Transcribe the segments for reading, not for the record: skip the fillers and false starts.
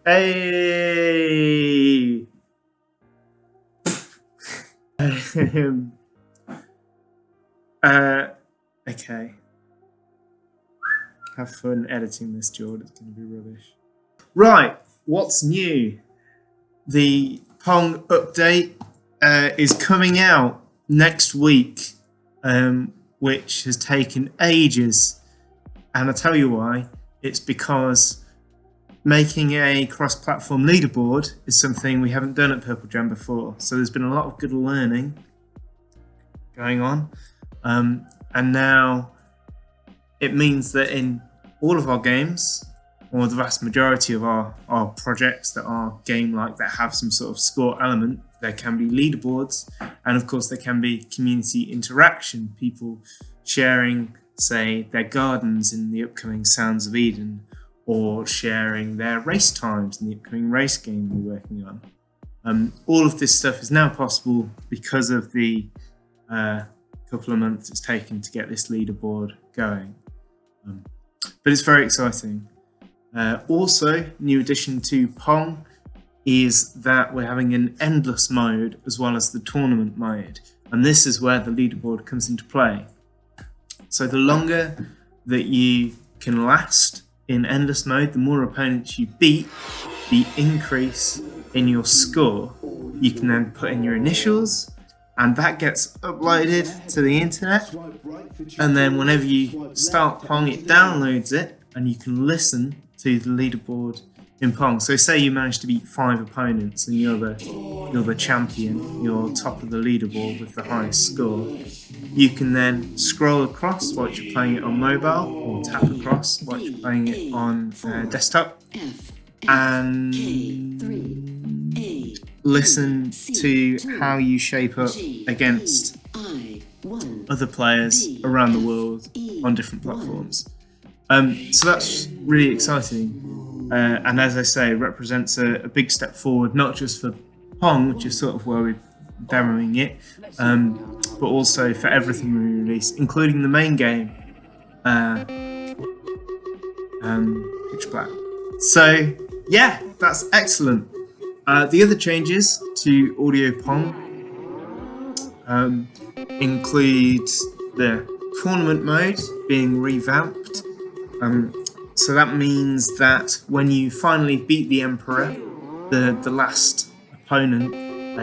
Hey! Okay. Have fun editing this, George. It's going to be rubbish. Right, what's new? The Pong update is coming out next week, which has taken ages. And I'll tell you why. It's because making a cross-platform leaderboard is something we haven't done at Purple Jam before. So there's been a lot of good learning going on. And now it means that in all of our games, or the vast majority of our projects that are game-like, that have some sort of score element, there can be leaderboards, and of course there can be community interaction, people sharing, say, their gardens in the upcoming Sounds of Eden, or sharing their race times in the upcoming race game we're working on. All of this stuff is now possible because of the couple of months it's taken to get this leaderboard going. But it's very exciting. Also, new addition to Pong is that we're having an endless mode as well as the tournament mode. And this is where the leaderboard comes into play. So the longer that you can last in endless mode, the more opponents you beat, the increase in your score. You can then put in your initials, and that gets uploaded to the internet. And then whenever you start Pong, it downloads it, and you can listen to the leaderboard in Pong. So say you manage to beat 5 opponents and you're the champion, you're top of the leaderboard with the highest score. You can then scroll across while you're playing it on mobile, or tap across while you're playing it on desktop, and listen to how you shape up against other players around the world on different platforms. So that's really exciting, and as I say, represents a big step forward, not just for Pong, which is sort of where we're demoing it, but also for everything we release, including the main game, Pitch Black. So yeah, that's excellent. The other changes to Audio Pong include the tournament mode being revamped. So that means that when you finally beat the Emperor, the last opponent,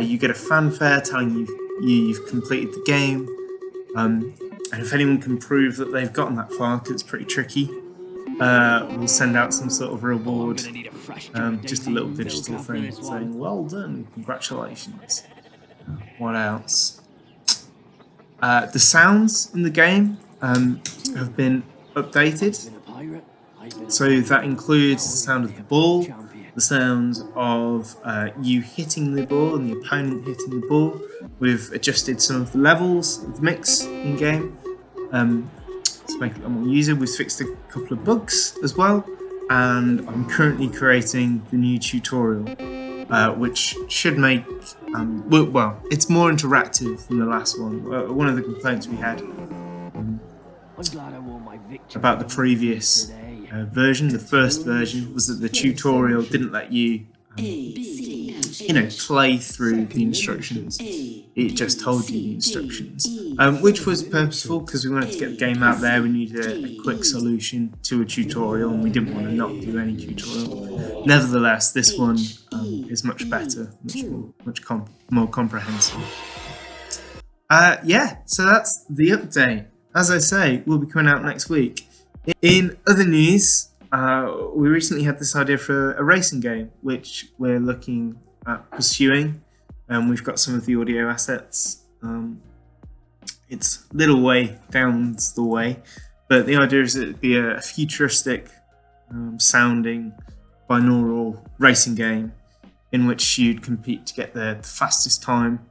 you get a fanfare telling you've completed the game. And if anyone can prove that they've gotten that far, because it's pretty tricky, we'll send out some sort of reward, just a little digital thing saying, well done, congratulations. What else? The sounds in the game have been updated. So that includes the sound of the ball, the sounds of you hitting the ball and the opponent hitting the ball. We've adjusted some of the levels of the mix in game to make it a lot more user. We've fixed a couple of bugs as well, and I'm currently creating the new tutorial, which should make well, it's more interactive than the last one. One of the complaints we had about the previous version, the first version, was that the tutorial didn't let you play through the instructions. It just told you the instructions, which was purposeful because we wanted to get the game out there. We needed a quick solution to a tutorial, and we didn't want to not do any tutorial. Nevertheless, this one is much better, much more comprehensive. Yeah, so that's the update. As I say, we'll be coming out next week. In other news, we recently had this idea for a racing game, which we're looking at pursuing. We've got some of the audio assets. It's a little way down the way, but the idea is that it'd be a futuristic sounding binaural racing game in which you'd compete to get the fastest time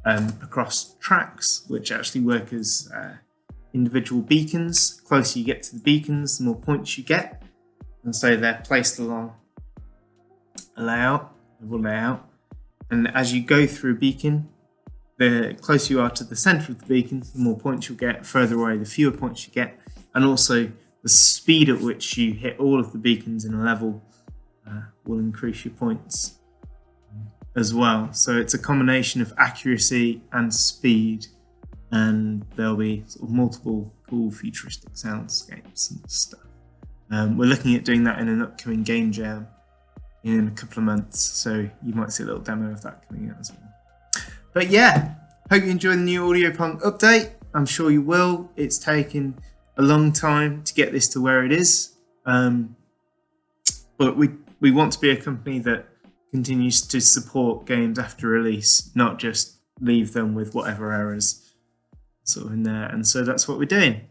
across tracks, which actually work as individual beacons. The closer you get to the beacons, the more points you get, and so they're placed along a layout, and as you go through a beacon, the closer you are to the center of the beacon, the more points you'll get. Further away, the fewer points you get, and also the speed at which you hit all of the beacons in a level will increase your points as well. So it's a combination of accuracy and speed, and there'll be sort of multiple cool futuristic soundscapes and stuff. We're looking at doing that in an upcoming game jam in a couple of months, so you might see a little demo of that coming out as well. But yeah, hope you enjoy the new AudioPunk update. I'm sure you will. It's taken a long time to get this to where it is, but we want to be a company that continues to support games after release, not just leave them with whatever errors sort of in there. And so that's what we're doing.